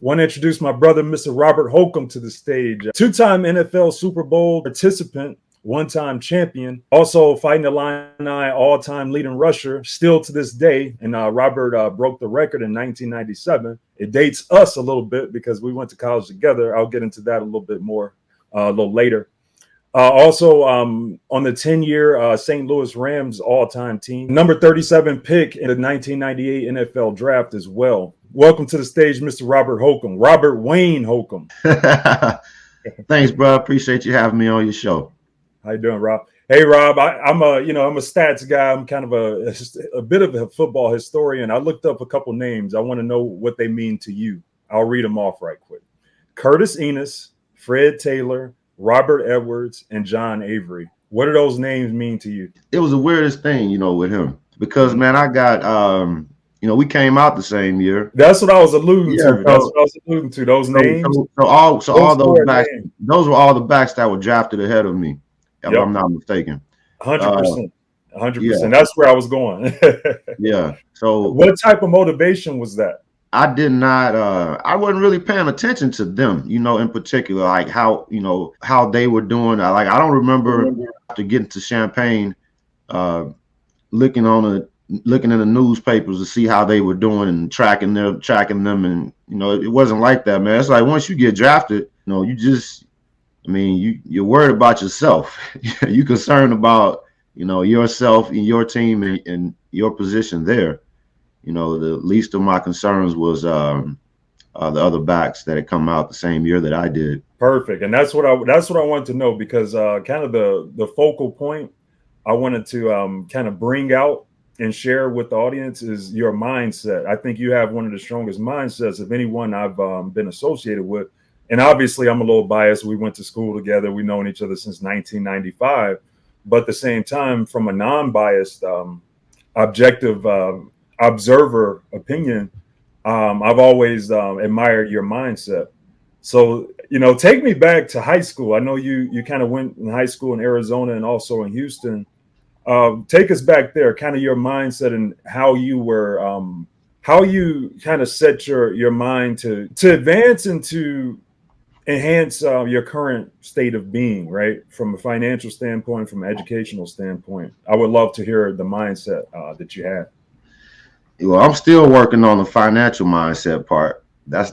Want to introduce my brother, Mr. Robert Holcombe, to the stage. Two-time NFL Super Bowl participant, one-time champion, also fighting the Illini all-time leading rusher, still to this day. And Robert broke the record in 1997. It dates us a little bit because we went to college together. I'll get into that a little bit more a little later. Also on the 10-year St. Louis Rams all-time team. Number 37 pick in the 1998 NFL draft as well. Welcome to the stage, Mr. Robert Holcombe. Robert Wayne Holcombe. Thanks, bro. Appreciate you having me on your show. How you doing, Rob? Hey, Rob. I'm a stats guy. I'm kind of a bit of a football historian. I looked up a couple names. I want to know what they mean to you. I'll read them off right quick. Curtis Enos, Fred Taylor, Robert Edwards, and John Avery. What do those names mean to you? It was the weirdest thing, with him. Because, man, I got, we came out the same year. That's what I was alluding to. That's what I was alluding to. Those names. All those backs, those were all the backs that were drafted ahead of me, if I'm not mistaken. 100%. 100%. That's where I was going. Yeah. So what type of motivation was that? I did not, I wasn't really paying attention to them, in particular, like how they were doing. I don't remember after getting to Champaign, looking in the newspapers to see how they were doing and tracking them. And, it wasn't like that, man. It's like once you get drafted, you're worried about yourself. You're concerned about, yourself and your team and your position there. The least of my concerns was the other backs that had come out the same year that I did. Perfect, and that's what I wanted to know, because kind of the focal point I wanted to kind of bring out and share with the audience is your mindset. I think you have one of the strongest mindsets of anyone I've been associated with, and obviously I'm a little biased. We went to school together. We've known each other since 1995, but at the same time, from a non-biased, objective observer opinion, I've always admired your mindset. So, take me back to high school. I know you kind of went in high school in Arizona and also in Houston. Take us back there, kind of your mindset and how you were, how you kind of set your mind to advance and to enhance your current state of being, right? From a financial standpoint, from an educational standpoint. I would love to hear the mindset that you had. Well, I'm still working on the financial mindset part. That's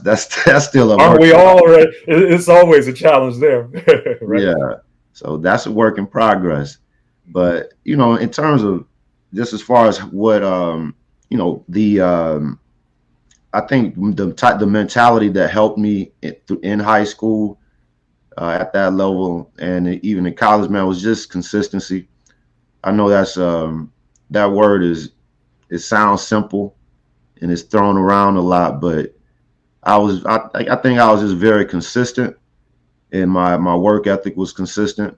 still a Aren't we all? Right? It's always a challenge there. Right? Yeah. So that's a work in progress. But in terms of just as far as what I think the mentality that helped me in high school at that level and even in college, man, was just consistency. I know that's that word it sounds simple and it's thrown around a lot, but I think I was just very consistent, and my work ethic was consistent.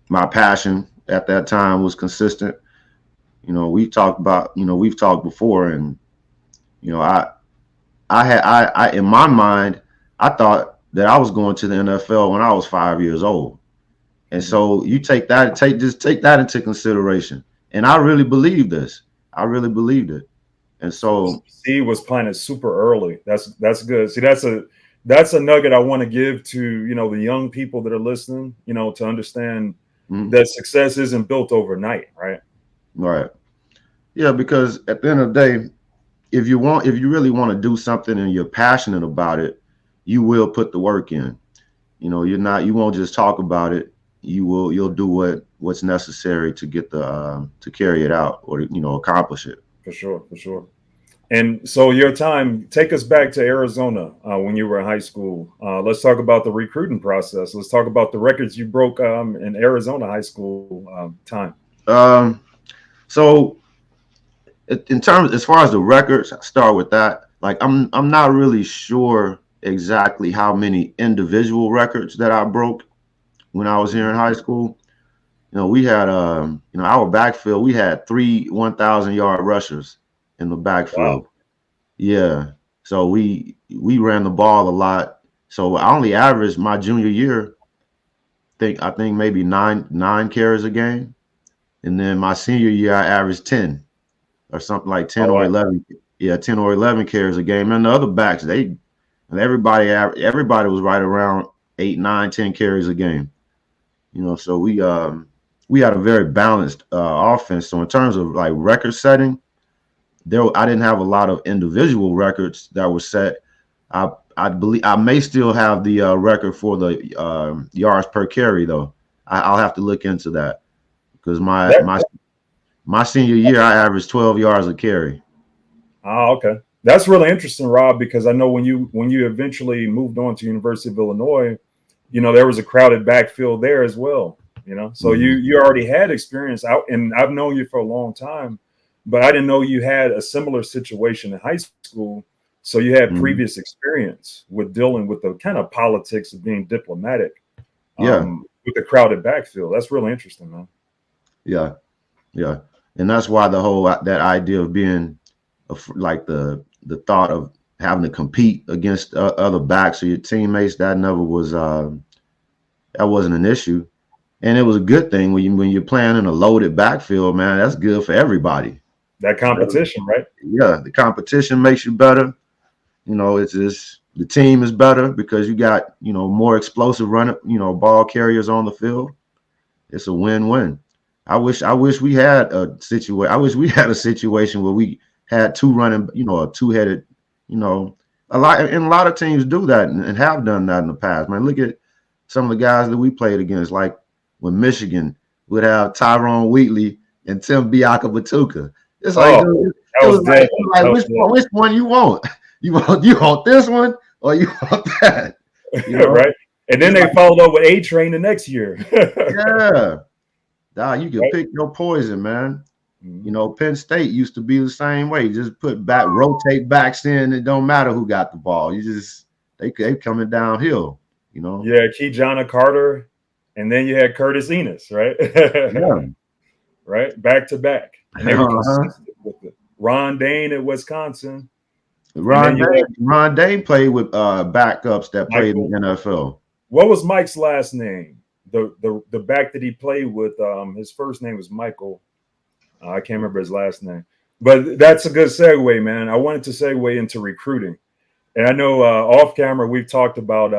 My passion at that time was consistent. We've talked before, and I in my mind, I thought that I was going to the NFL when I was 5 years old. And so you take that into consideration. And I really believe this. I really believed it. And so seed was planted super early. That's good. See, that's a nugget I want to give to, the young people that are listening, to understand that success isn't built overnight, right? Right. Yeah, because at the end of the day, if you really want to do something and you're passionate about it, you will put the work in. You won't just talk about it. You'll do what's necessary to get to carry it out or accomplish it. For sure. And so your time, take us back to Arizona when you were in high school. Let's talk about the recruiting process. Let's talk about the records you broke in Arizona high school time. So in terms, as far as the records, I'll start with that. Like I'm not really sure exactly how many individual records that I broke when I was here in high school. We had our backfield, we had 3 1,000-yard rushers in the backfield. Wow. Yeah. So we ran the ball a lot. So I only averaged my junior year, I think maybe nine carries a game. And then my senior year I averaged 10 or something like 10 or 11. Yeah, 10 or 11 carries a game. And the other backs, they and everybody was right around 8, 9, 10 carries a game. So we had a very balanced offense. So in terms of like record setting, I didn't have a lot of individual records that were set. I believe I may still have the record for the yards per carry though. I'll have to look into that because That, my senior year I averaged 12 yards a carry. okay. That's really interesting, Rob, because I know when you eventually moved on to University of Illinois, there was a crowded backfield there as well. So Mm-hmm. you already had experience out, and I've known you for a long time, but I didn't know you had a similar situation in high school. So you had Mm-hmm. previous experience with dealing with the kind of politics of being diplomatic Yeah, with the crowded backfield. That's really interesting, man. yeah, yeah, and that's why the whole that idea of being like the thought of having to compete against other backs or your teammates that wasn't an issue, and it was a good thing when you're playing in a loaded backfield, man. That's good for everybody. That competition, right? Yeah, the competition makes you better. It's just the team is better because you got more explosive ball carriers on the field. It's a win-win. I wish we had a situation. I wish we had a situation where we had two running, a two-headed, a lot of teams do that and have done that in the past. Man, look at some of the guys that we played against, like when Michigan would have Tyrone Wheatley and Tim Biaka-Batuka. It's like, Oh, dude, that was dead. which one you want? You want this one or you want that? Right. And then It's they like, followed up with A-Train the next year. yeah. You can Right. pick your poison, man. Mhm. Penn State used to be the same way. Just rotate backs in. It don't matter who got the ball. They coming downhill. Yeah, Keyjana Carter, and then you had Curtis Enos, right? Yeah. Right, back to back, and they were Uh-huh. consistent with it. Ron Dane at Wisconsin, and then Ron you Day. had Ron Day played with backups that played in Michael. the NFL. What was Mike's last name? The back that he played with. His first name was Michael. I can't remember his last name, but that's a good segue, man. I wanted to segue into recruiting, and I know off camera we've talked about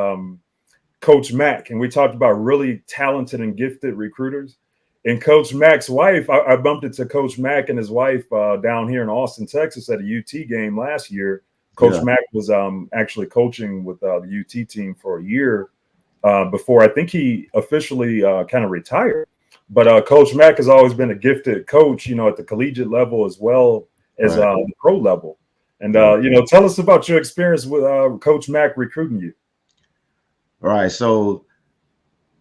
Coach Mack, and we talked about really talented and gifted recruiters. And Coach Mack's wife, I bumped into Coach Mack and his wife down here in Austin, Texas, at a UT game last year. Coach Yeah. Mack was actually coaching with the UT team for a year before I think he officially kind of retired. But Coach Mack has always been a gifted coach, at the collegiate level as well as Right. the pro level. And Right. tell us about your experience with Coach Mack recruiting you. All right. So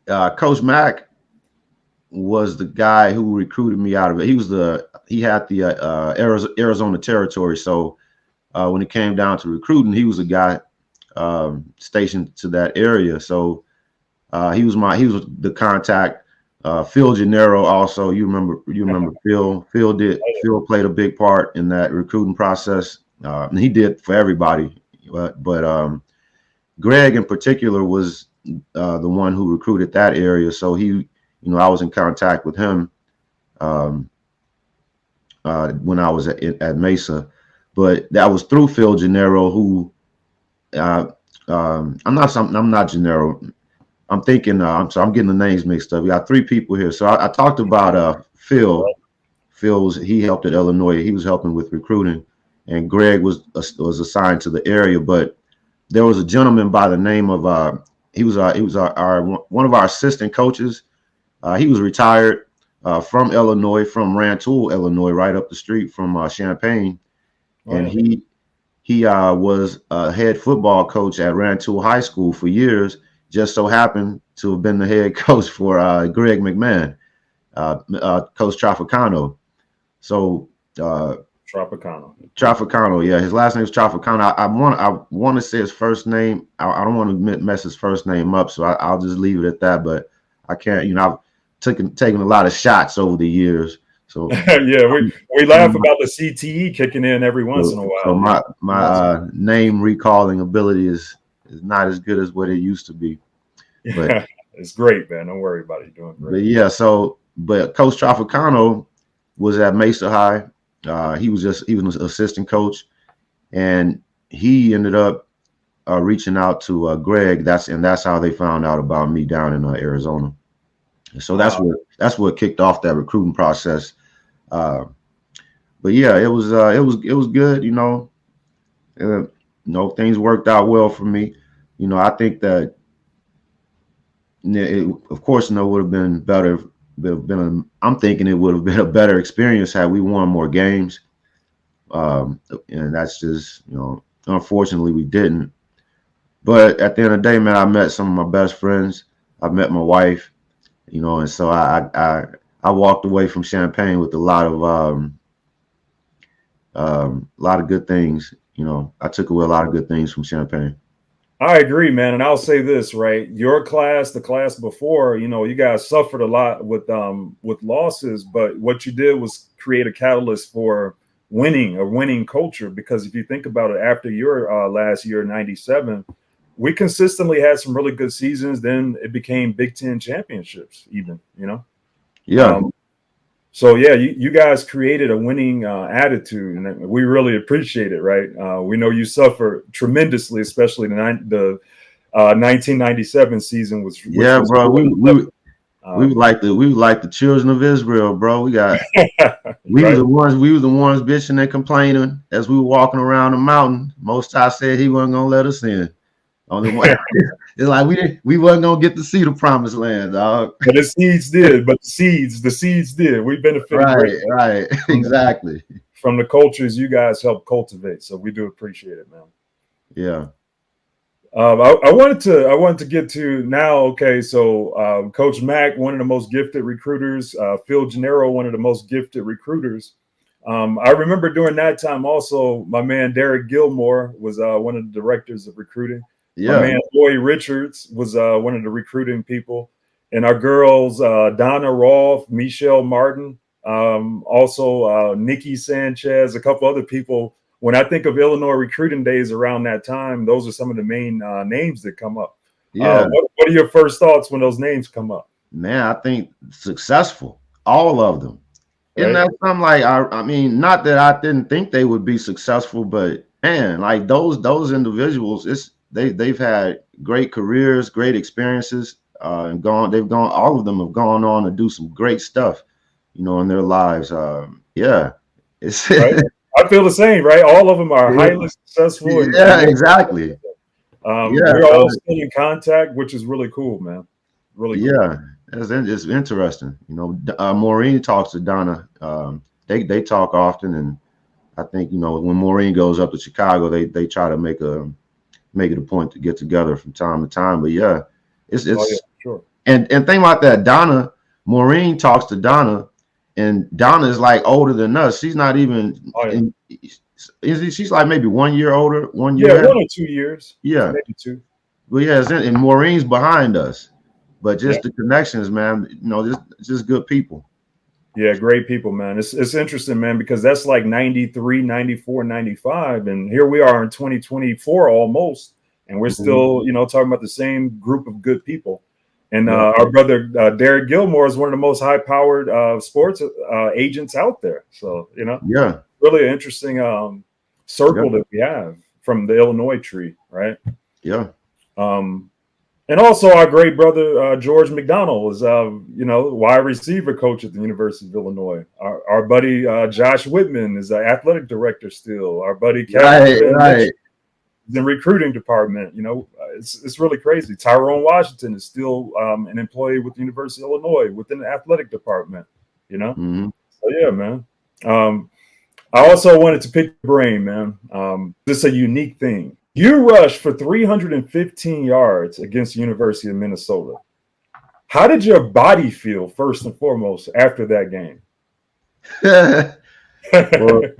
Coach Mack was the guy who recruited me out of it. He had the Arizona territory. So when it came down to recruiting, he was a guy stationed to that area. So he was the contact. Phil Gennaro also. You remember Phil. Phil played a big part in that recruiting process. And he did for everybody. But Greg in particular was the one who recruited that area. So I was in contact with him when I was at Mesa, but that was through Phil Gennaro, who I'm not Gennaro. I'm thinking. I'm getting the names mixed up. We got three people here. So I talked about Phil. He helped at Illinois. He was helping with recruiting, and Greg was assigned to the area. But there was a gentleman by the name of he was our one of our assistant coaches. He was retired from Illinois, from Rantoul, Illinois, right up the street from Champaign, and he was a head football coach at Rantoul High School for years. Just so happened to have been the head coach for Greg McMahon, Coach Trafficano. So Trafficano, yeah, his last name is Trafficano. I want to say his first name. I don't want to mess his first name up, so I'll just leave it at that. But I can't. I've taken a lot of shots over the years. So yeah, we laugh about the CTE kicking in every once in a while. So my name recalling ability is not as good as what it used to be. But it's great, man. Don't worry about it. You're doing great. But yeah, but Coach Trafficano was at Mesa High. He was an assistant coach, and he ended up reaching out to Greg. That's how they found out about me down in Arizona. So that's what kicked off that recruiting process. But yeah, it was good. Things worked out well for me. I think that of course, it would have been better. I'm thinking it would have been a better experience had we won more games. And that's just, unfortunately we didn't. But at the end of the day, man, I met some of my best friends. I met my wife, and so I walked away from Champaign with a lot of good things. I took away a lot of good things from Champaign. I agree, man. And I'll say this, right? Your class, the class before, you guys suffered a lot with losses, but what you did was create a catalyst for winning, a winning culture. Because if you think about it, after your last year, 97, we consistently had some really good seasons. Then it became Big Ten championships, even, Yeah. So yeah, you guys created a winning attitude, and we really appreciate it, right? We know you suffered tremendously, especially the 1997 season was. Yeah, was bro. We were like the children of Israel, bro. We were the ones bitching and complaining as we were walking around the mountain. Most High said He wasn't gonna let us in. Only one. It's like we wasn't gonna get to see the promised land, dog. But the seeds did. But the seeds did. We benefited greatly. Right, exactly. From the cultures you guys helped cultivate. So we do appreciate it, man. Yeah. I wanted to get to now. Okay, so Coach Mack, one of the most gifted recruiters. Phil Gennaro, one of the most gifted recruiters. I remember during that time also, my man Derek Gilmore was one of the directors of recruiting. Yeah. My man Roy Richards was one of the recruiting people. And our girls, Donna Rolfe, Michelle Martin, also Nikki Sanchez, a couple other people. When I think of Illinois recruiting days around that time, those are some of the main names that come up. Yeah. What are your first thoughts when those names come up? Man, I think successful, all of them. Right? And that's something like I mean, not that I didn't think they would be successful, but man, like those individuals, they've had great careers, great experiences, and all of them have gone on to do some great stuff, in their lives. Yeah, it's right? I feel the same, right? All of them are highly successful. Yeah, exactly. We're all still in contact, which is really cool, man. Really cool. Yeah, it's interesting. Maureen talks to Donna. They talk often, and I think when Maureen goes up to Chicago, they try to make it a point to get together from time to time. But yeah, it's sure. And thing like that, Maureen talks to Donna, and Donna is like older than us. She's not even. She's like maybe 1 year older. 1 year. Yeah, 1 or 2 years. Yeah, maybe 2. But yeah, and Maureen's behind us. But just the connections, man. Just good people. Yeah, great people, man. It's interesting, man, because that's like 93, 94, 95. And here we are in 2024 almost. And we're still, talking about the same group of good people. And our brother, Derek Gilmore, is one of the most high-powered sports agents out there. So, really an interesting circle that we have from the Illinois tree, right? Yeah. And also our great brother, George McDonald, was, wide receiver coach at the University of Illinois. Our buddy, Josh Whitman, is the athletic director still. Our buddy, Kevin, is in recruiting department. It's really crazy. Tyrone Washington is still an employee with the University of Illinois within the athletic department, Mm-hmm. So, yeah, man. I also wanted to pick your brain, man. This is a unique thing. You rushed for 315 yards against the University of Minnesota. How did your body feel, first and foremost, after that game? Well,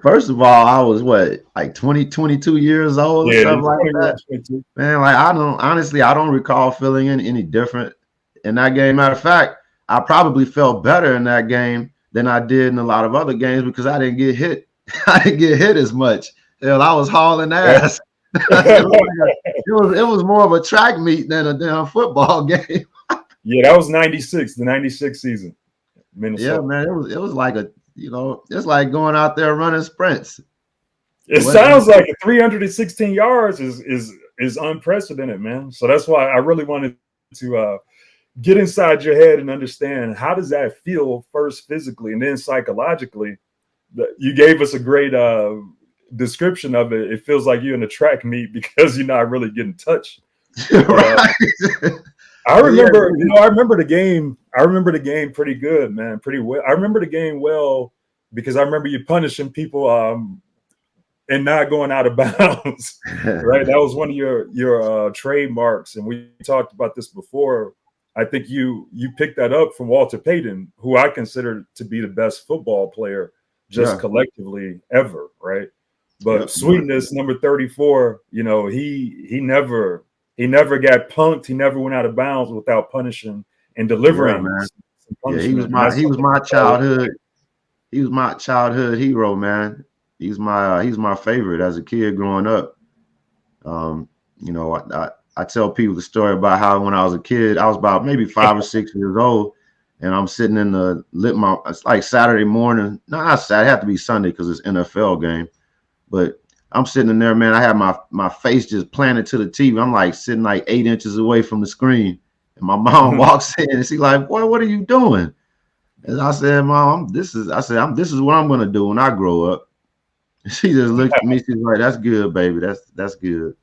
first of all, I was like 22 years old or something like that. 22. Man, like I don't recall feeling any different in that game. Matter of fact, I probably felt better in that game than I did in a lot of other games because I didn't get hit. I didn't get hit as much. I was hauling ass. It was more of a track meet than a football game. Yeah, that was 96, the 96 season. Minnesota. Yeah, man, it was like it's like going out there running sprints. It sounds like 316 yards is unprecedented, man. So that's why I really wanted to get inside your head and understand how does that feel first physically and then psychologically. You gave us a great description of it. It feels like you're in a track meet because you're not really getting touched. Right. I remember, I remember the game. I remember the game pretty good, man. Pretty well. I remember the game well because I remember you punishing people and not going out of bounds. Right, that was one of your trademarks, and we talked about this before. I think you picked that up from Walter Payton, who I consider to be the best football player just collectively ever. Right, but Sweetness, number 34, he never got punked. He never went out of bounds without punishing and delivering. Yeah, he was my childhood. He was my childhood hero, man. He's my favorite as a kid growing up. I tell people the story about how when I was a kid, I was about maybe 5 or 6 years old, and I'm sitting in it's like Saturday morning. No, not Saturday. It had to be Sunday because it's NFL game. But I'm sitting in there, man. I have my face just planted to the TV. I'm like sitting like 8 inches away from the screen, and my mom walks in and she's like, "Boy, what are you doing?" And I said, "Mom, this is what I'm gonna do when I grow up." She just looked at me. She's like, "That's good, baby. That's good."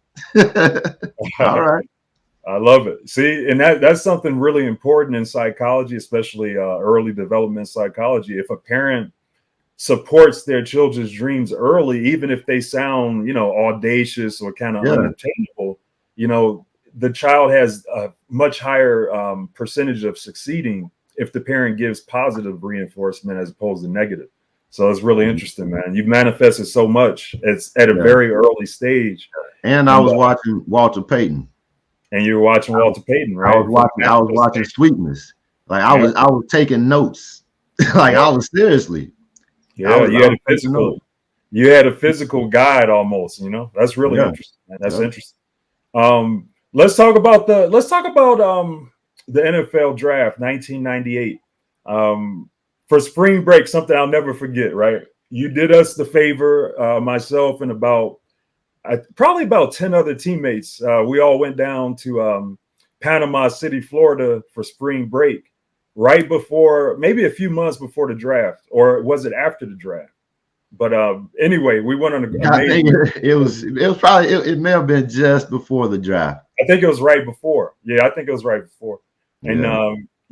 All right. I love it. See, and that's something really important in psychology, especially early development psychology. If a parent supports their children's dreams early, even if they sound, audacious or kind of unattainable, the child has a much higher percentage of succeeding if the parent gives positive reinforcement as opposed to negative. So it's really interesting, man. You've manifested so much. It's at a very early stage. And I was watching Walter Payton. And you were watching Walter Payton, right? I was watching Sweetness. Like I was taking notes. Like I was seriously. Yeah, you had a physical guide almost, That's really interesting, man. That's interesting. Let's talk about the NFL draft 1998. For spring break, something I'll never forget, right? You did us the favor, myself and probably about 10 other teammates. We all went down to Panama City, Florida for spring break right before, maybe a few months before the draft, or was it after the draft? But anyway, we went on I think it was probably, it may have been just before the draft. I think it was right before. Yeah, I think it was right before. And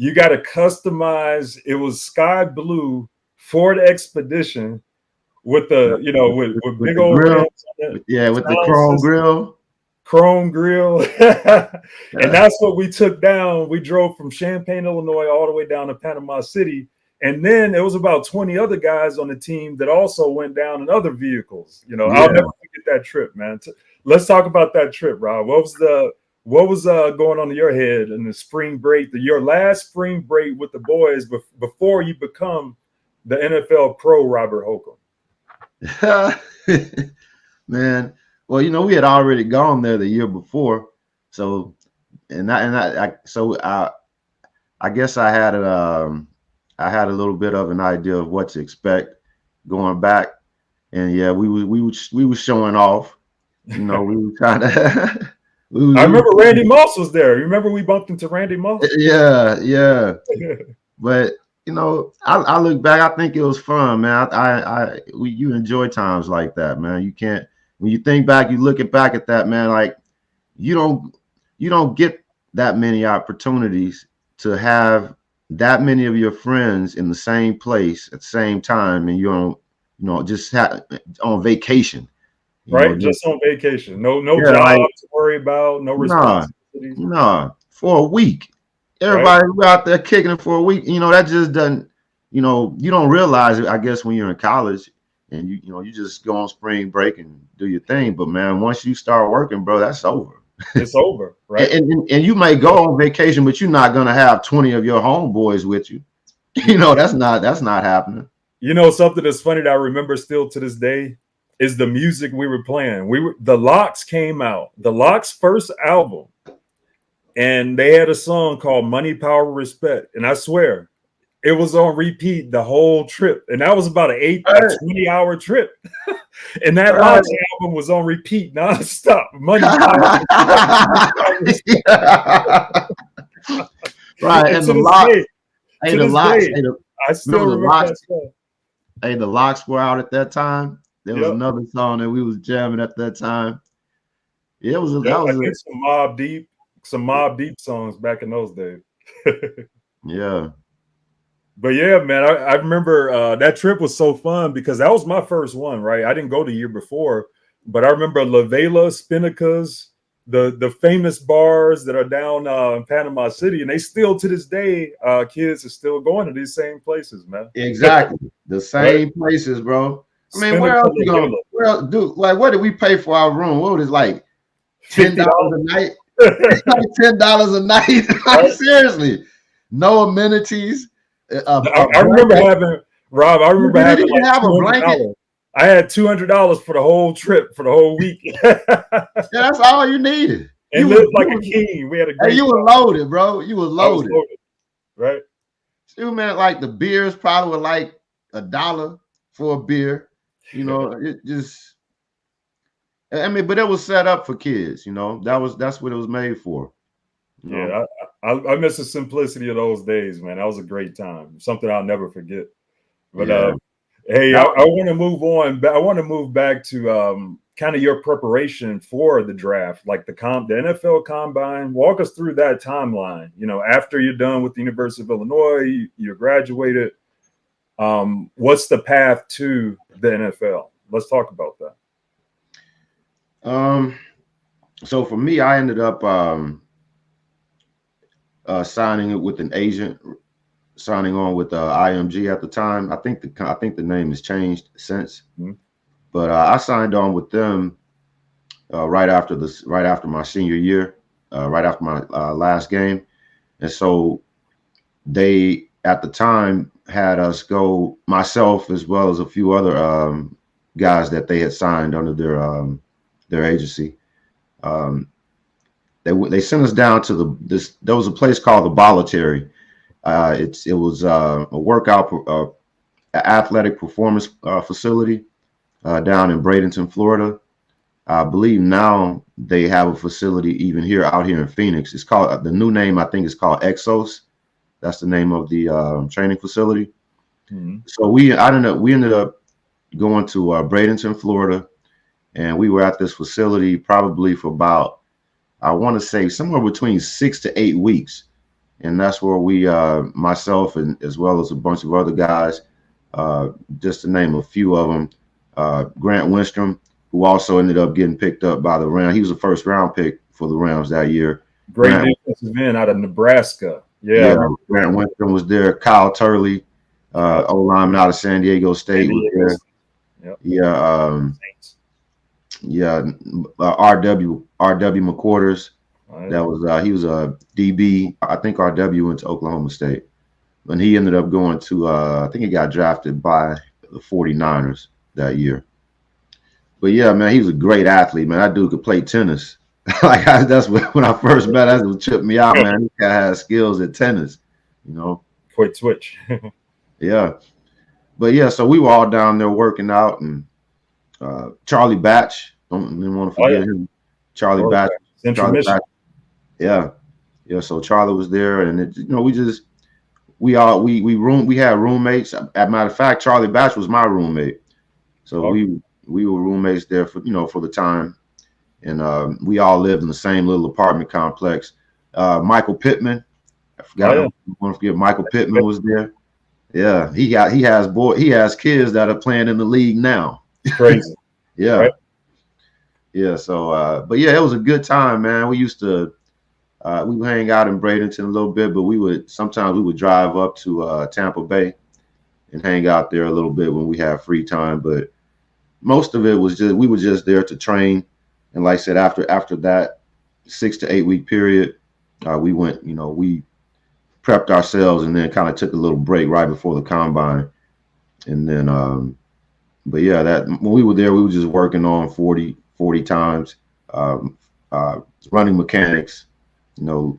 you got to customize. It was sky blue Ford Expedition with the, with big old grill. With the chrome grill. And that's what we took down. We drove from Champaign, Illinois, all the way down to Panama City. And then there was about 20 other guys on the team that also went down in other vehicles. I'll never forget that trip, man. Let's talk about that trip, Rob. What was going on in your head in the spring break, your last spring break with the boys before you become the NFL pro Robert Holcombe? Man, well, we had already gone there the year before, so I guess I had a little bit of an idea of what to expect going back, and we were showing off, we were kind of. I remember Randy Moss was there. You remember we bumped into Randy Moss? Yeah. But I look back. I think it was fun, man. You enjoy times like that, man. You can't. When you think back, you look back at that, man. Like you don't get that many opportunities to have that many of your friends in the same place at the same time, and you're on, just on vacation. Right, just on vacation. No job to worry about, no responsibilities. Nah, for a week. Everybody out there kicking it for a week. That just doesn't, you don't realize it, I guess, when you're in college and you just go on spring break and do your thing. But man, once you start working, bro, that's over. It's over, right? and you may go on vacation, but you're not gonna have 20 of your homeboys with you. That's not happening. Something that's funny that I remember still to this day is the music we were playing. The Lox came out, the Lox first album, and they had a song called Money, Power, Respect. And I swear it was on repeat the whole trip. And that was about an 20-hour trip. And that Right. launch album was on repeat nonstop. Money Right. and And to this day, the locks, I still remember the remember locks? that song. Hey, the locks were out at that time. There was Yep. another song that we was jamming at that time. Yeah, it was Yep. that I was think some Mob Deep songs back in those days. yeah. But yeah, man, I remember that trip was so fun because that was my first one, right? I didn't go the year before, but I remember La Vela, Spinnaker's, the famous bars that are down in Panama City, and they still to this day, kids are still going to these same places, man. Exactly. The Right? same places, bro. I mean, where Spinnaker, else La you going? Vela, Where else, dude? Like, what did we pay for our room? What was it like? $10 $50. a night? Like $10 a night? Like, Right? seriously. No amenities. A I remember blanket. having Rob. I You remember didn't having even like have a blanket. $200. I had $200 for the whole trip for the whole week, Yeah, that's all you needed. and lived like a king. We had a Hey, great you were time. loaded, bro. You were I was loaded. loaded, right? Still, man, like the beers probably were like $1 for a beer. You know, it just. I mean, but it was set up for kids. You know, that's what it was made for. You know? Yeah, I miss the simplicity of those days, man. That was a great time. Something I'll never forget. But Yeah. hey, I Now, want to move on. I want to move back to kind of your preparation for the draft, like the NFL Combine. Walk us through that timeline. You know, after you're done with the University of Illinois, you're graduated. What's the path to the NFL? Let's talk about that. so for me, I ended up signing it with an agent, signing on with IMG at the time. I think the name has changed since, but I signed on with them right after my senior year, right after my last game, and so they at the time had us go, myself as well as a few other guys that they had signed under their agency. They sent us down to there was a place called the Bolletary. It was a workout athletic performance facility down in Bradenton, Florida. I believe now they have a facility even out here in Phoenix. It's called, the new name I think is called Exos. That's the name of the training facility. So we ended up going to Bradenton, Florida, and we were at this facility probably for about, I want to say, somewhere between 6 to 8 weeks. And that's where we, myself and as well as a bunch of other guys, just to name a few of them, Grant Winstrom, who also ended up getting picked up by the Rams. He was a first round pick for the Rams that year. Great defensive end out of Nebraska. Yeah, Grant Winstrom was there. Kyle Turley, O-lineman out of San Diego State, was there. Yep. RW McQuarters. That was he was a DB. I think RW went to Oklahoma State, and he ended up going to I think he got drafted by the 49ers that year. But yeah, man, he was a great athlete, man. That dude could play tennis. That's when I first met. That's what tripped me out, man. This guy had skills at tennis, you know. Quick switch. Yeah, but yeah, so we were all down there working out, and Charlie Batch, didn't want to forget him. Charlie Batch. Yeah. So Charlie was there, and we had roommates. As a matter of fact, Charlie Batch was my roommate, so we were roommates there for the time, and we all lived in the same little apartment complex. Michael Pittman, I forgot. I want to forget Michael Pittman was there. Yeah, he has kids that are playing in the league now. Crazy. Yeah. Right? Yeah. So, but yeah, it was a good time, man. We used to, we would hang out in Bradenton a little bit, but sometimes we would drive up to Tampa Bay and hang out there a little bit when we had free time. But most of it was we were just there to train. And like I said, after that 6 to 8 week period, we went, we prepped ourselves and then kind of took a little break right before the combine. And then, but yeah, when we were there, we were just working on 40 times, running mechanics, doing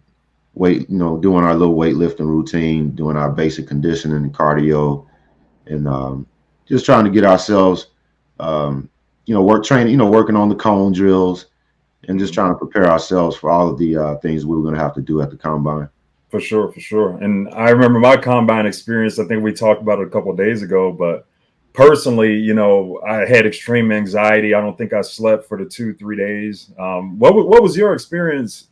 our little weightlifting routine, doing our basic conditioning and cardio, and just trying to get ourselves working on the cone drills and just trying to prepare ourselves for all of the things we were going to have to do at the combine. For sure, for sure. And I remember my combine experience. I think we talked about it a couple of days ago, but personally, I had extreme anxiety. I don't think I slept for the 2-3 days. What was your experience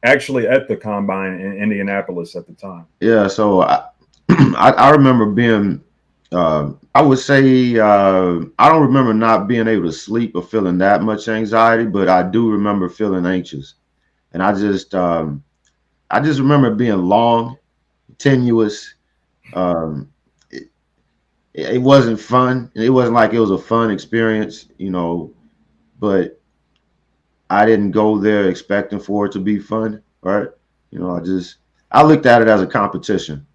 actually at the combine in Indianapolis at the time? Yeah, so I remember being, I would say, I don't remember not being able to sleep or feeling that much anxiety, but I do remember feeling anxious, and I just remember it being long, tenuous. Um, it wasn't fun. It wasn't like it was a fun experience, but I didn't go there expecting for it to be fun, right? I looked at it as a competition.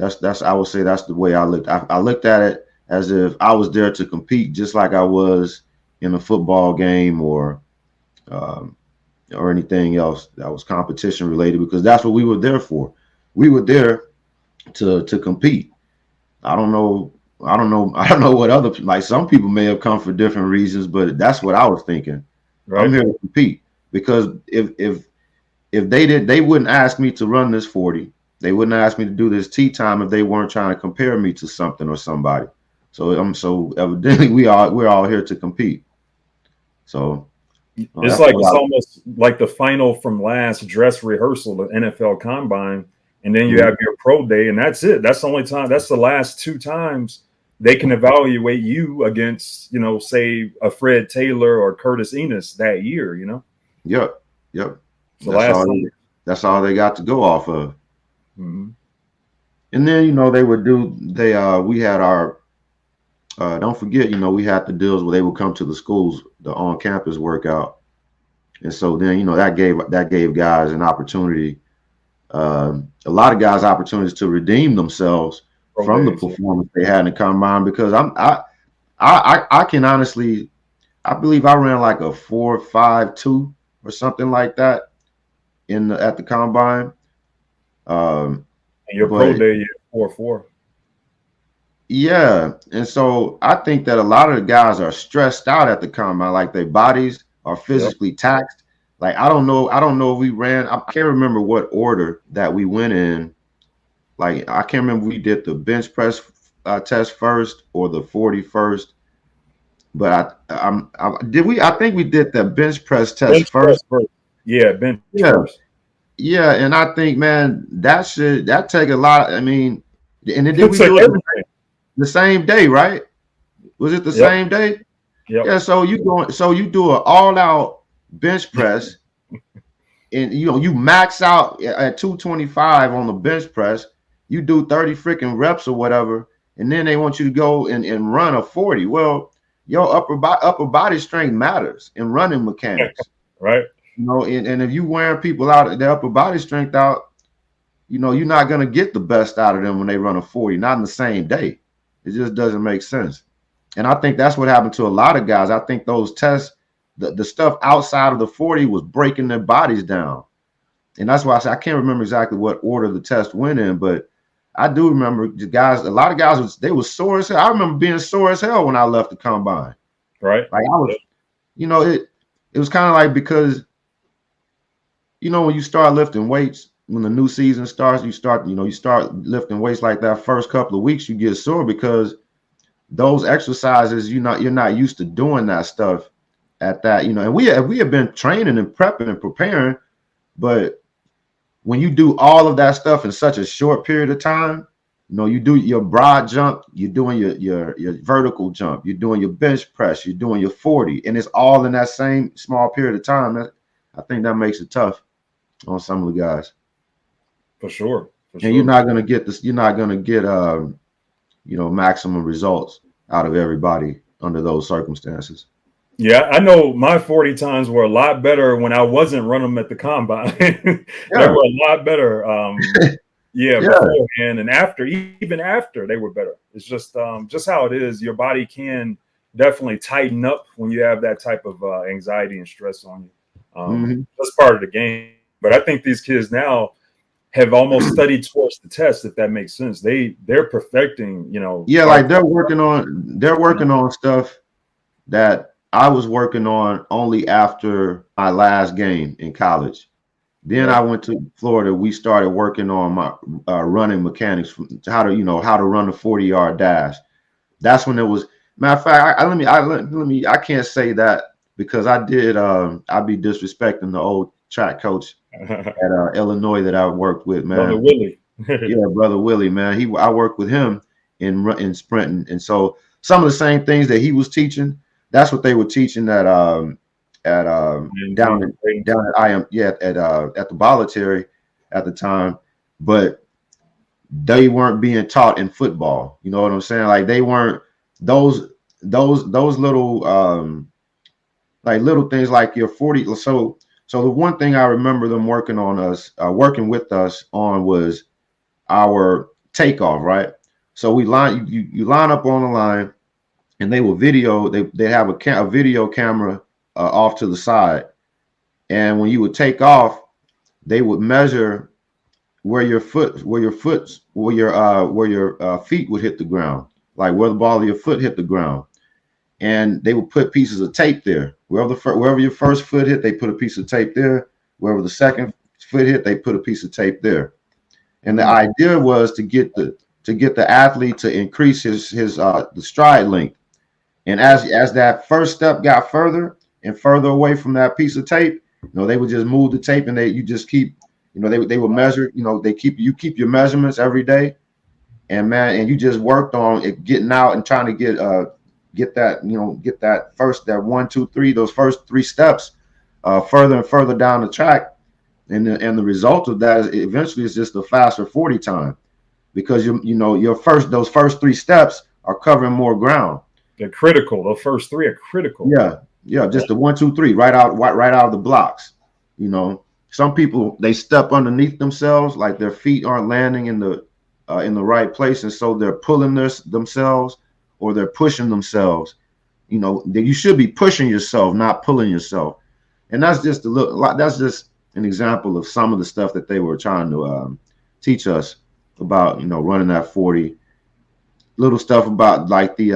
I would say that's the way I looked. I looked at it as if I was there to compete, just like I was in a football game or anything else that was competition related, because that's what we were there for. We were there to compete. I don't know. I don't know. I don't know what other, like, some people may have come for different reasons, but that's what I was thinking. Right. I'm here to compete, because if they wouldn't ask me to run this 40. They wouldn't ask me to do this tee time if they weren't trying to compare me to something or somebody. So evidently we're all here to compete. So it's almost like the final from last dress rehearsal, the NFL Combine, and then you have your pro day, and that's it. That's the only time. That's the last 2 times they can evaluate you against, say a Fred Taylor or Curtis Enos that year. Yep. That's all they got to go off of. Mm-hmm. And then they would do we had our don't forget, we had the deals where they would come to the schools, the on-campus workout, and so then that gave guys an opportunity, a lot of guys opportunities to redeem themselves from the performance they had in the combine, because I can honestly, I believe I ran like a 4.52 or something like that at the combine. And your pro day, you're 4.4. Yeah, and so I think that a lot of the guys are stressed out at the combine, like their bodies are physically taxed. Like I don't know if we ran. I can't remember what order that we went in. Like I can't remember if we did the bench press test first or the 40 first. But I think we did the bench press test first. Yeah, bench first. Yeah, and I think, man, that take a lot. I mean, and then did we do it the same day, right? Was it the same day? Yep. Yeah. So you do an all-out bench press, and you max out at 225 on the bench press. You do 30 freaking reps or whatever, and then they want you to go and run a 40. Well, your upper body strength matters in running mechanics, right? And if you wearing people out, their upper body strength out, you're not going to get the best out of them when they run a 40, not in the same day. It just doesn't make sense. And I think that's what happened to a lot of guys. I think those tests, the stuff outside of the 40 was breaking their bodies down. And that's why I said I can't remember exactly what order the test went in, but I do remember a lot of guys, they were sore as hell. I remember being sore as hell when I left the combine. Right. Like I was, it was kind of like, because when you start lifting weights, when the new season starts, you start lifting weights like that first couple of weeks, you get sore because those exercises, you're not used to doing that stuff at that, and we have been training and prepping and preparing, but when you do all of that stuff in such a short period of time, you do your broad jump, you're doing your vertical jump, you're doing your bench press, you're doing your 40, and it's all in that same small period of time. I think that makes it tough on some of the guys. For sure. And you're not going to get this. You're not going to get maximum results out of everybody under those circumstances. Yeah, I know my 40 times were a lot better when I wasn't running them at the combine. They were a lot better. Beforehand and after, even after, they were better. It's just how it is. Your body can definitely tighten up when you have that type of anxiety and stress on you. That's part of the game. But I think these kids now have almost studied towards the test, if that makes sense. They're perfecting, like they're working on stuff that I was working on only after my last game in college. Then Yeah. I went to Florida. We started working on my running mechanics, how to how to run a 40-yard dash. That's when it was. Matter of fact, I can't say that because I did. I'd be disrespecting the old track coach at Illinois that I worked with, Brother man. Willie. Yeah, brother Willie, man. I worked with him in sprinting, and so some of the same things that he was teaching, that's what they were teaching at down in down at I am yeah at the voluntary at the time, but they weren't being taught in football. You know what I'm saying? Like they weren't those those little like little things like your 40. So the one thing I remember them working with us on was our takeoff, right? So we line you line up on the line, and they will video. They have a video camera off to the side, and when you would take off, they would measure where your feet would hit the ground, like where the ball of your foot hit the ground, and they would put pieces of tape there. Wherever your first foot hit, they put a piece of tape there. Wherever the second foot hit, they put a piece of tape there. And the idea was to get the athlete to increase his the stride length. And as that first step got further and further away from that piece of tape, they would just move the tape, and you just keep, they would measure, you keep your measurements every day, and man, and you just worked on it, getting out and trying to get that 1, 2, 3, those first 3 steps further and further down the track. And the result of that is eventually it's just a faster 40 time, because those first 3 steps are covering more ground. They're critical. The first 3 are critical. Yeah, just the 1, 2, 3 right out of the blocks. Some people, they step underneath themselves, like their feet aren't landing in the right place, and so they're pulling themselves, or they're pushing themselves. You should be pushing yourself, not pulling yourself. And that's just an example of some of the stuff that they were trying to teach us about, running that 40. Little stuff about like the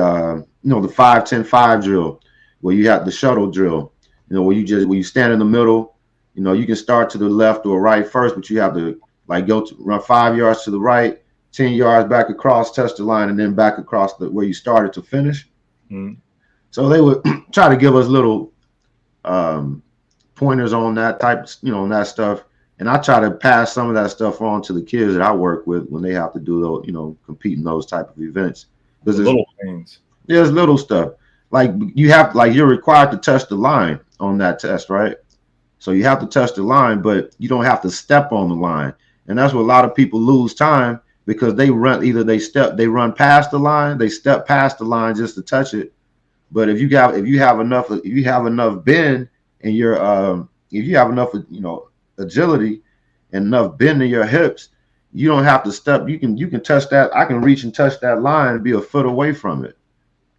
5-10-5 drill, where you have the shuttle drill, where you stand in the middle. You can start to the left or right first, but you have to run 5 yards to the right, 10 yards back across, touch the line, and then back across where you started to finish. Mm-hmm. So they would try to give us little pointers on that type, on that stuff. And I try to pass some of that stuff on to the kids that I work with when they have to do those, compete in those type of events. Because little things. There's little stuff. Like you're required to touch the line on that test, right? So you have to touch the line, but you don't have to step on the line. And that's where a lot of people lose time, because they run past the line, they step past the line just to touch it. But if you have enough bend in your if you have enough agility and enough bend in your hips, you don't have to step. You can touch that. I can reach and touch that line and be a foot away from it.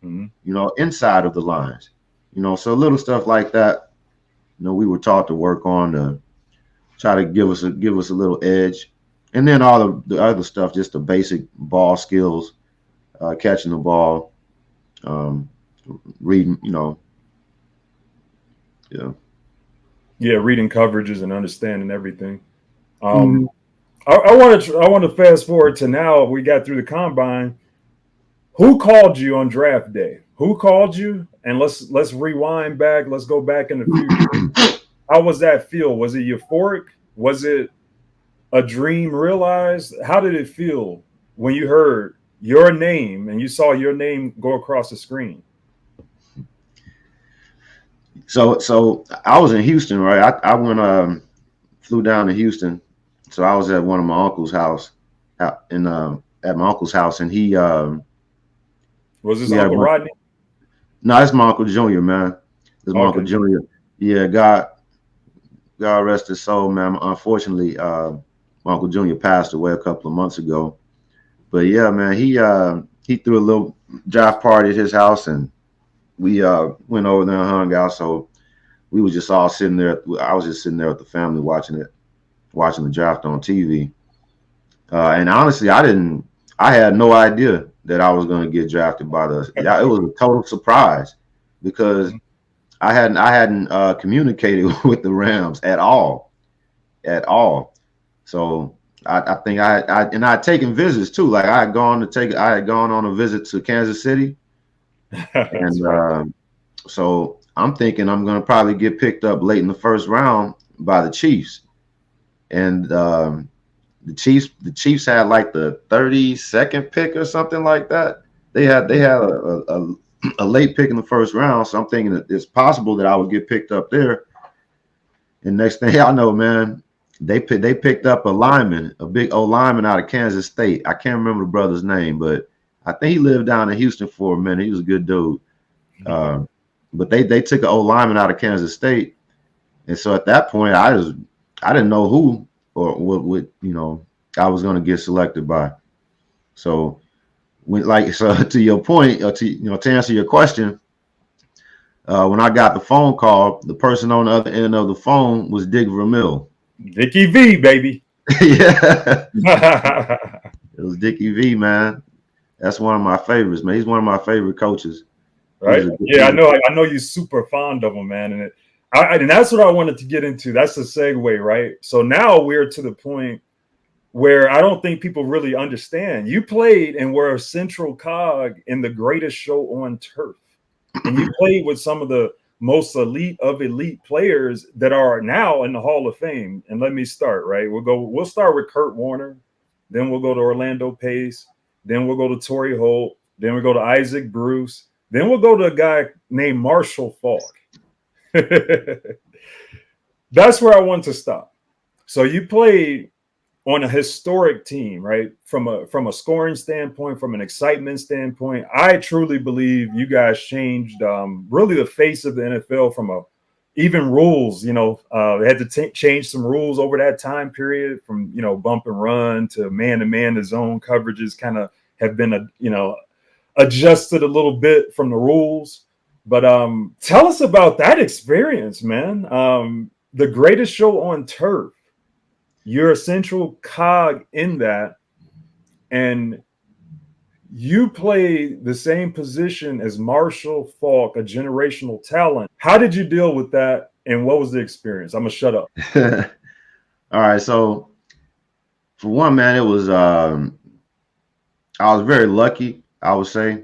Mm-hmm. Inside of the lines. So little stuff like that. We were taught to work on to try to give us a little edge. And then all the other stuff, just the basic ball skills, catching the ball, reading, reading coverages and understanding everything. I want to fast forward to now. We got through the combine. Who called you on draft day? Who called you? And let's rewind back. Let's go back in the future. How was that feel? Was it euphoric? Was it a dream realized? How did it feel when you heard your name and you saw your name go across the screen? So I was in Houston, right? I went flew down to Houston. So I was at one of my uncle's house at my uncle's house, and he was his Uncle Rodney? No, it's my Uncle Junior, man. It's my Uncle Junior. Yeah, God rest his soul, man. Unfortunately, my Uncle Junior passed away a couple of months ago. But yeah, man, he threw a little draft party at his house, and we went over there and hung out. So we was just all sitting there. I was just sitting there with the family watching the draft on TV. And honestly, I had no idea that I was going to get drafted by it was a total surprise, because I hadn't communicated with the Rams at all, at all. So I think and I'd taken visits too. Like I had gone on a visit to Kansas City, That's and right. so I'm thinking I'm going to probably get picked up late in the first round by the Chiefs, and the Chiefs had like the 32nd pick or something like that. They had a late pick in the first round, so I'm thinking that it's possible that I would get picked up there. And next thing I know, man, they picked up a lineman, a big old lineman out of Kansas State. I can't remember the brother's name, but I think he lived down in Houston for a minute. He was a good dude. But they took an old lineman out of Kansas State, and so at that point, I didn't know who or what I was going to get selected by. So to your point, to answer your question, when I got the phone call, the person on the other end of the phone was Dick Vermeil. Dickie V, baby. Yeah, it was Dickie V, man. That's one of my favorites, man. He's one of my favorite coaches. Right? Yeah, I know you're super fond of him, man, and that's what I wanted to get into. That's the segue, right? So now we're to the point where I don't think people really understand. You played and were a central cog in the greatest show on turf, and you played with some of the most elite of elite players that are now in the Hall of Fame. And let me start, right? We'll start with Kurt Warner, then we'll go to Orlando Pace, then we'll go to Torrey Holt, then we'll go to Isaac Bruce, then we'll go to a guy named Marshall Faulk. That's where I want to stop. So you played on a historic team, right? From a scoring standpoint, from an excitement standpoint, I truly believe you guys changed really the face of the NFL from even rules. They had to change some rules over that time period from bump and run to man to zone coverages. Kind of have been adjusted a little bit from the rules. But tell us about that experience, man. The greatest show on turf. You're a central cog in that, and you play the same position as Marshall Faulk, a generational talent. How did you deal with that, and what was the experience? I'm gonna shut up. All right, so for one, man, it was I was very lucky. I'll say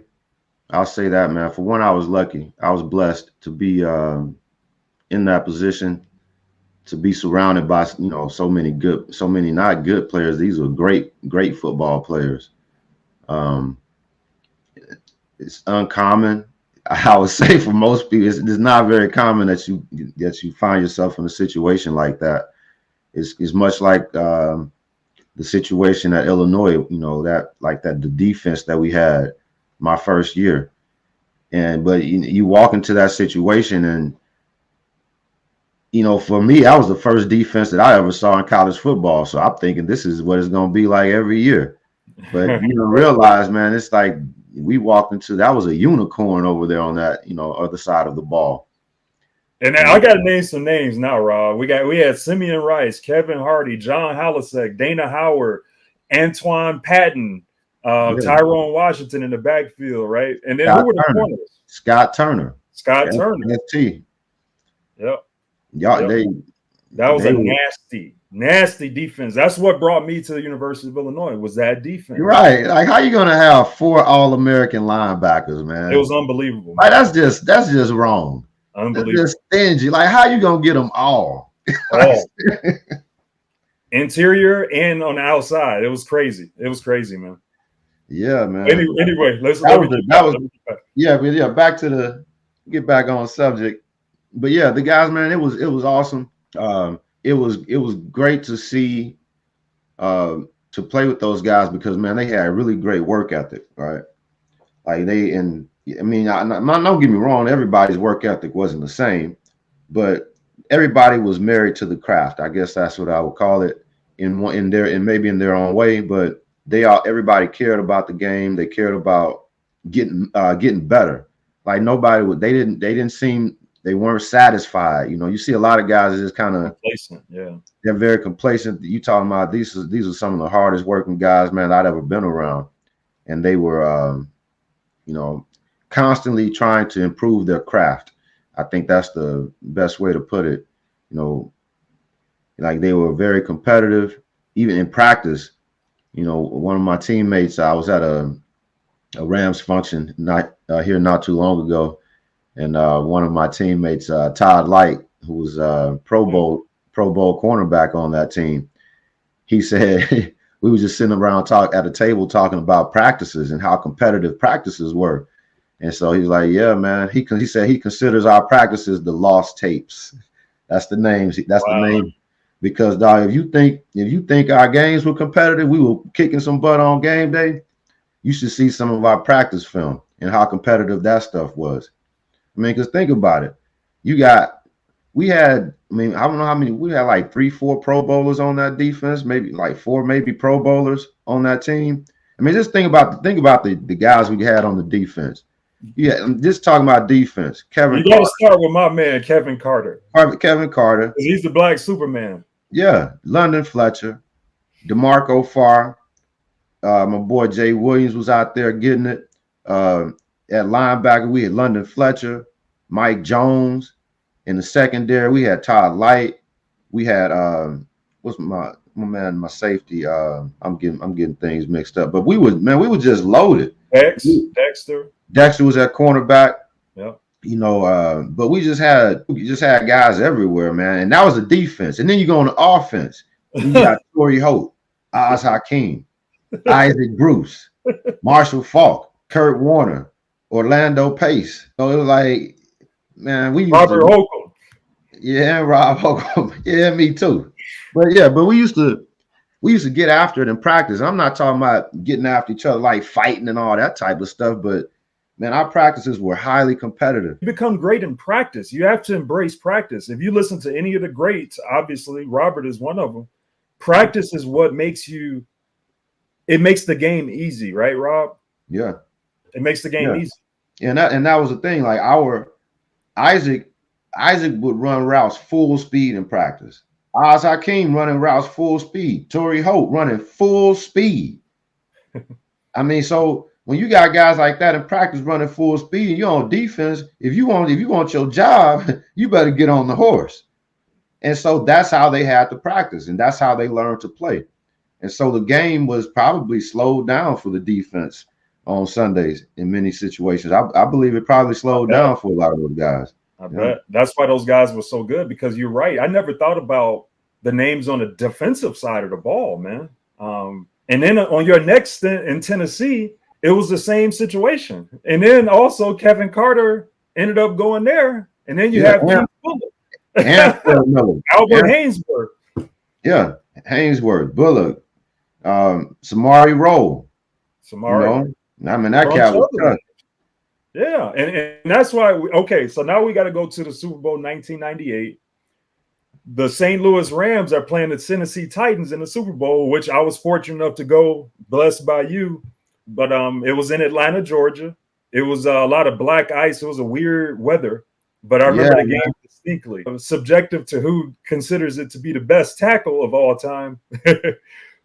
that, man. For one, I was lucky. I was blessed to be in that position, to be surrounded by so many not good players. These were great football players. It's uncommon, I would say, for most people. It's not very common that you find yourself in a situation like that. It's much like the situation at Illinois. The defense that we had my first year, but you walk into that situation and. For me, that was the first defense that I ever saw in college football. So I'm thinking this is what it's going to be like every year. But realize, man, it's like we walked into that was a unicorn over there on that other side of the ball. And I got to name some names now, Rob. We had Simeon Rice, Kevin Hardy, John Halasek, Dana Howard, Antoine Patton, Tyrone Washington in the backfield, right? And then who were the corners? Scott Turner. Scott Turner. ST. Yep. Y'all, that was a nasty defense. That's what brought me to the University of Illinois, was that defense. You're right. Like, how you gonna have 4 All-American linebackers, man? It was unbelievable. Like, that's just wrong. Unbelievable. That's just stingy. Like, how you gonna get them all? Interior and on the outside. It was crazy. It was crazy, man. Yeah, man. Anyway, back to get back on subject. But yeah, the guys, man, it was awesome. It was great to see, to play with those guys because, man, they had a really great work ethic, right? Like don't get me wrong, everybody's work ethic wasn't the same, but everybody was married to the craft. I guess that's what I would call it maybe in their own way, but everybody cared about the game. They cared about getting better. Like they weren't satisfied. You see a lot of guys just kind of complacent. Yeah, they're very complacent. You talking about these are some of the hardest working guys, man, I'd ever been around, and they were, constantly trying to improve their craft. I think that's the best way to put it. You know, like they were very competitive, even in practice. You know, one of my teammates, I was at a Rams function not here not too long ago, and one of my teammates, Todd Light, who was Pro Bowl cornerback on that team, he said we were just sitting around at a table talking about practices and how competitive practices were. And so he was like, "Yeah, man." He said he considers our practices the lost tapes. That's the names. That's the Wow. name. Because dog, if you think our games were competitive, we were kicking some butt on game day. You should see some of our practice film and how competitive that stuff was. I mean, because think about it. You got we had, I mean, I don't know how many, we had like 3, 4 Pro Bowlers on that defense, maybe like 4, maybe Pro Bowlers on that team. I mean, just think about the guys we had on the defense. Yeah, I'm just talking about defense. You got to start with my man, Kevin Carter. Kevin Carter. He's the Black Superman. Yeah, London Fletcher, DeMarco Farr, my boy Jay Williams was out there getting it. At linebacker, we had London Fletcher, Mike Jones. In the secondary, we had Todd Light. We had what's my man, my safety. I'm getting things mixed up. But we were just loaded. Dexter. Dexter was at cornerback. Yeah. You know, but we just had guys everywhere, man. And that was the defense. And then you go on the offense. You got Torrey Holt, Oz Hakeem, Isaac Bruce, Marshall Falk, Kurt Warner, Orlando Pace. So it was like, man, we Robert Holcombe. Yeah, Rob Holcombe. Yeah, me too. But we used to get after it in practice. I'm not talking about getting after each other like fighting and all that type of stuff, but man, our practices were highly competitive. You become great in practice. You have to embrace practice. If you listen to any of the greats, obviously Robert is one of them. Practice is what makes the game easy, right, Rob? Yeah. It makes the game easy. And that was the thing. Like our Isaac would run routes full speed in practice. Oz Hakeem running routes full speed. Torrey Holt running full speed. I mean, so when you got guys like that in practice running full speed, and you're on defense, if you want your job, you better get on the horse. And so that's how they had to practice, and that's how they learned to play. And so the game was probably slowed down for the defense on Sundays in many situations. I believe it probably slowed down for a lot of those guys. I bet. That's why those guys were so good, because you're right. I never thought about the names on the defensive side of the ball, man. And then on your next stint in Tennessee, it was the same situation. And then also Kevin Carter ended up going there. And then you have Keith Bullock, Albert Hainsworth. Yeah, Hainsworth, Bullock, Samari Rowe. Samari. You know? I mean, that cat was tough. Yeah, and that's why so now we got to go to the Super Bowl 1998. The St. Louis Rams are playing the Tennessee Titans in the Super Bowl, which I was fortunate enough to go, blessed by you. But it was in Atlanta, Georgia. It was a lot of black ice. It was a weird weather, but I remember the game distinctly. It was subjective to who considers it to be the best tackle of all time.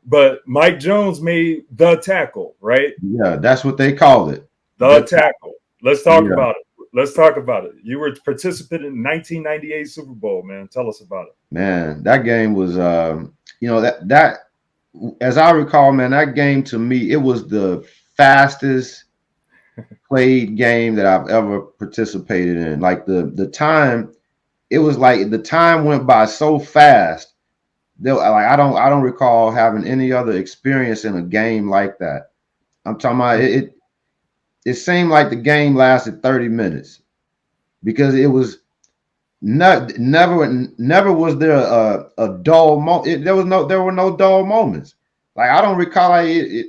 But Mike Jones made the tackle, right? Yeah, that's what they call it. The tackle. Let's talk about it. Let's talk about it. You were participating in 1998 Super Bowl, man. Tell us about it. Man, that game was, that as I recall, man, that game to me, it was the fastest played game that I've ever participated in. Like the time, it was like the time went by so fast. I don't recall having any other experience in a game like that. I'm talking about it. It seemed like the game lasted 30 minutes because it was never was there a dull moment. There were no dull moments. Like I don't recall it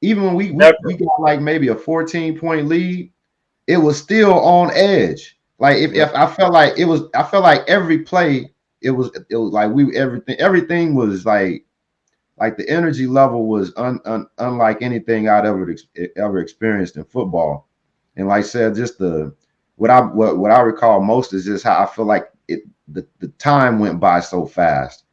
even when we got like maybe a 14-point lead, it was still on edge. Like if I felt like every play it was like everything was like the energy level was unlike anything I'd ever experienced in football. And like I said, just what I recall most is just how I feel like the time went by so fast.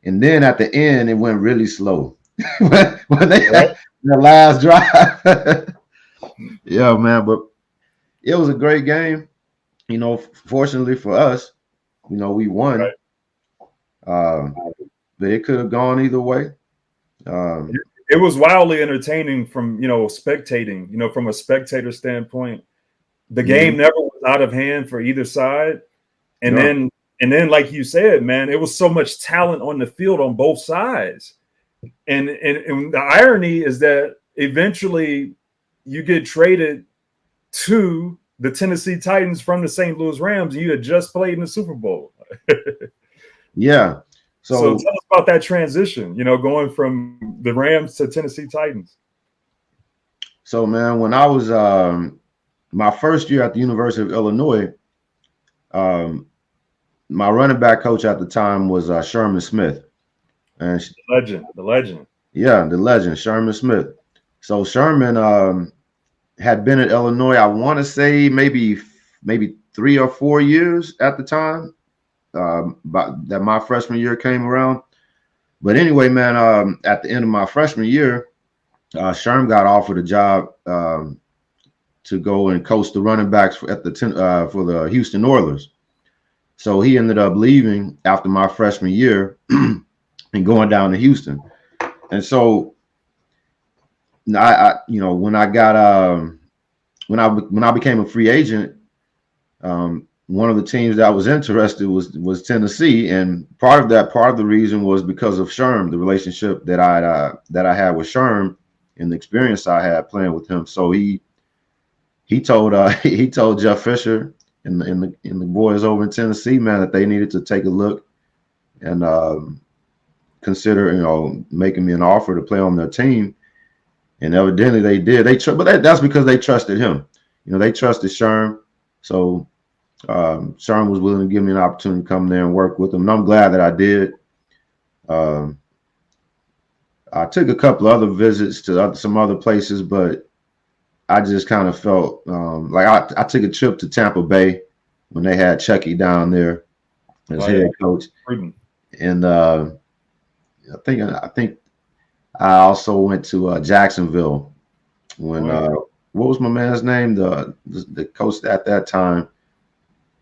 And then at the end, it went really slow. when they had the last drive. Yeah, man, but it was a great game. fortunately for us, we won. Right. Um, but it could have gone either way. Um, It was wildly entertaining from spectating. From a spectator standpoint, the game mhm. never was out of hand for either side. And No. then, like you said, man, it was so much talent on the field on both sides. And the irony is that eventually you get traded to the Tennessee Titans from the St. Louis Rams. You had just played in the Super Bowl. Yeah. So So tell us about that transition, going from the Rams to Tennessee Titans. man, when I was my first year at the University of Illinois, um, my running back coach at the time was Sherman Smith, and The legend. yeah, the legend Sherman Smith. So Sherman had been at Illinois, I want to say maybe 3 or 4 years at the time, but that my freshman year came around. But anyway, man, at the end of my freshman year, Sherm got offered a job to go and coach the running backs for the Houston Oilers. So he ended up leaving after my freshman year and going down to Houston. And so when I got when I became a free agent, one of the teams that was interested was Tennessee, and part of the reason was because of Sherm, the relationship that I had with Sherm, and the experience I had playing with him. So he told he told Jeff Fisher and the boys over in Tennessee, man, that they needed to take a look and consider making me an offer to play on their team. And evidently they did. But that's because they trusted him. They trusted Sherm. So Sherm was willing to give me an opportunity to come there and work with him. And I'm glad that I did. I took a couple of other visits to some other places, but I just kind of felt like I took a trip to Tampa Bay when they had Chucky down there as head coach. And I think I also went to Jacksonville when what was my man's name? The coach at that time.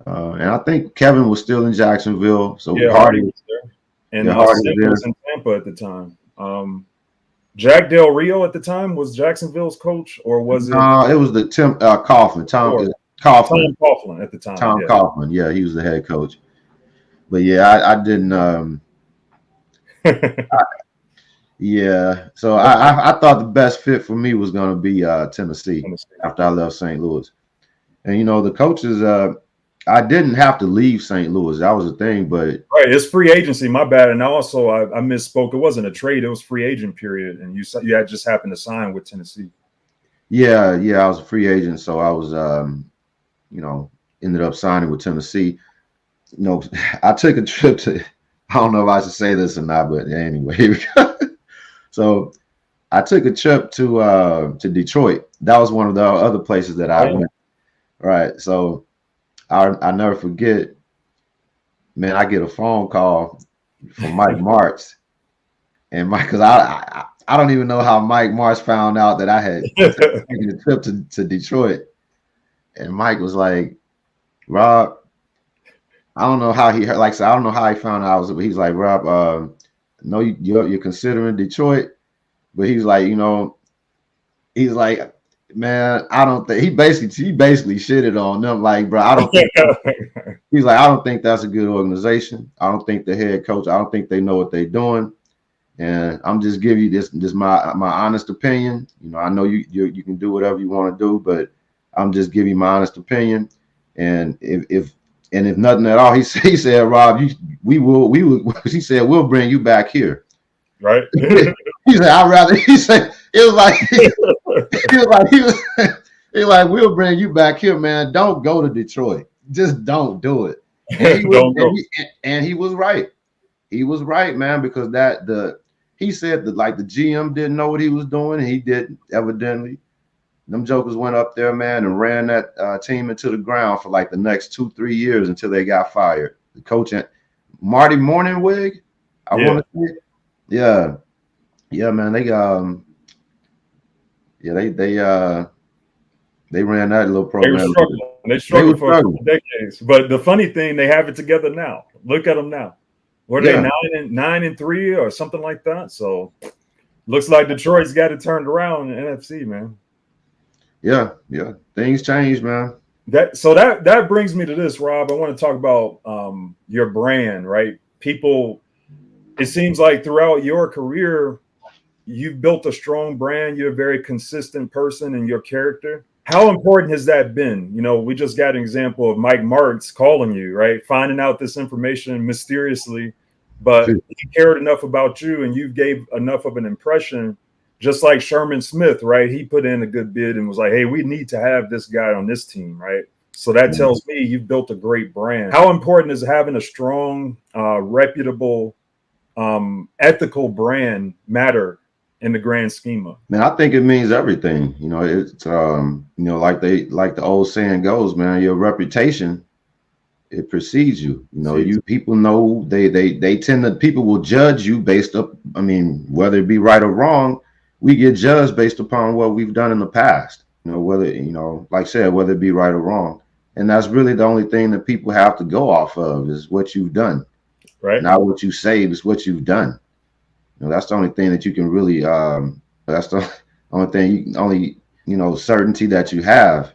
And I think Kevin was still in Jacksonville. So yeah, Hardy was there. And Sim was in Tampa at the time. Jack Del Rio at the time was Jacksonville's coach, or was it? It was the Tim Coughlin. Tom Coughlin at the time. Tom Coughlin. Yeah, he was the head coach. But yeah, I didn't. Yeah, so I thought the best fit for me was going to be Tennessee after I left St. Louis. And the coaches, I didn't have to leave St. Louis. That was the thing, but right, it's free agency. My bad. And also, I misspoke. It wasn't a trade; it was free agent period, and you had just happened to sign with Tennessee. Yeah, I was a free agent, so I was, ended up signing with Tennessee. I took a trip to. I don't know if I should say this or not, but anyway. So I took a trip to Detroit. That was one of the other places that I went. Right. So I never forget, man, I get a phone call from Mike Martz. And Mike, because I don't even know how Mike Martz found out that I had taken a trip to Detroit. And Mike was like, Rob, I don't know how he heard, like I said, I don't know how he found out I was, but he's like, Rob, no, you're considering Detroit, but he's like, he's like, man, I don't think he basically shitted on them. Like, bro, I don't think he's like, I don't think that's a good organization. I don't think the head coach, I don't think they know what they're doing. And I'm just giving you this my honest opinion. I know you can do whatever you want to do, but I'm just giving you my honest opinion. And if nothing at all, he said, Rob, we will. He said, we'll bring you back here. Right. He said, I'd rather. He said, it was like, we'll bring you back here, man. Don't go to Detroit. Just don't do it. And he was right. He was right, man, because he said that like the GM didn't know what he was doing, and he didn't, evidently. Them jokers went up there, man, and ran that team into the ground for like the next 2-3 years until they got fired. The coach, Marty Morningwig, I want to say, yeah, man, they they ran that little program. And they They struggled were for a couple struggling. decades. But the funny thing, they have it together now. Look at them now. Were they Yeah, 9-3 or something like that? So looks like Detroit's got it turned around in the NFC, man. yeah, yeah. Things change, man. That brings me to this, Rob. I want to talk about your brand, right? People, it seems like throughout your career, you've built a strong brand. You're a very consistent person in your character. How important has that been? You know, we just got an example of Mike Martz calling you, right? Finding out this information mysteriously, but he cared enough about you and you gave enough of an impression, just like Sherman Smith, right? He put in a good bid and was like, hey, we need to have this guy on this team, right? So that tells me you've built a great brand. How important is having a strong, reputable, ethical brand matter in the grand schema? Man, I think it means everything. You know, it's like the old saying goes, man, your reputation, it precedes you. You know, you people know they tend to people will judge you based up. I mean, whether it be right or wrong, we get judged based upon what we've done in the past. You know, whether like I said, whether it be right or wrong. And that's really the only thing that people have to go off of is what you've done. Right. Not what you say, it's what you've done. You know, that's the only thing that you can really that's the only thing certainty that you have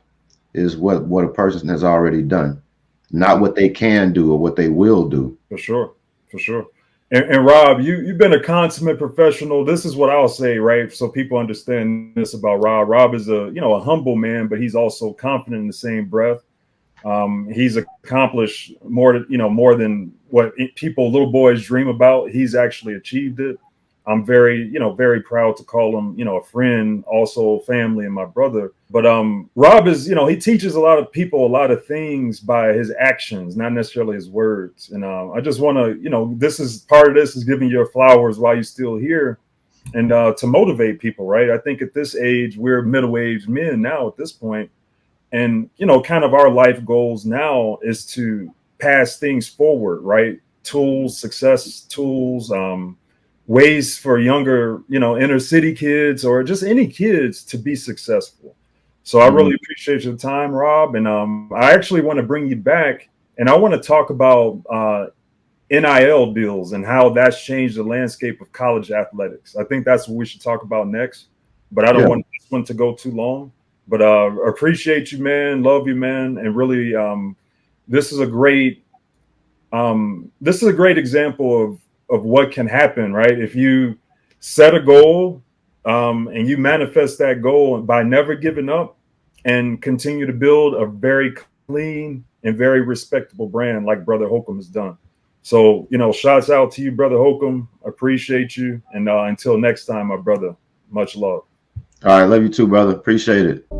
is what a person has already done, not what they can do or what they will do. For sure. For sure. And Rob, you've been a consummate professional. This is what I'll say, right? So people understand this about Rob. Rob is a humble man, but he's also confident in the same breath. He's accomplished more than what little boys dream about. He's actually achieved it. I'm very proud to call him, a friend, also family and my brother. But Rob is, he teaches a lot of people a lot of things by his actions, not necessarily his words. And I just want to, this is part of this is giving your flowers while you're still here and to motivate people, right? I think at this age, we're middle-aged men now at this point. And, kind of our life goals now is to pass things forward, right? Tools, success tools, ways for younger, inner city kids or just any kids to be successful. So I really appreciate your time, Rob. And I actually want to bring you back and I want to talk about NIL deals and how that's changed the landscape of college athletics. I think that's what we should talk about next, but I don't want this one to go too long. But appreciate you, man. Love you, man. And really, this is a great example of what can happen, right? If you set a goal and you manifest that goal by never giving up and continue to build a very clean and very respectable brand like Brother Holcombe has done. So, shouts out to you, Brother Holcombe. Appreciate you. And until next time, my brother, much love. All right. Love you too, brother. Appreciate it.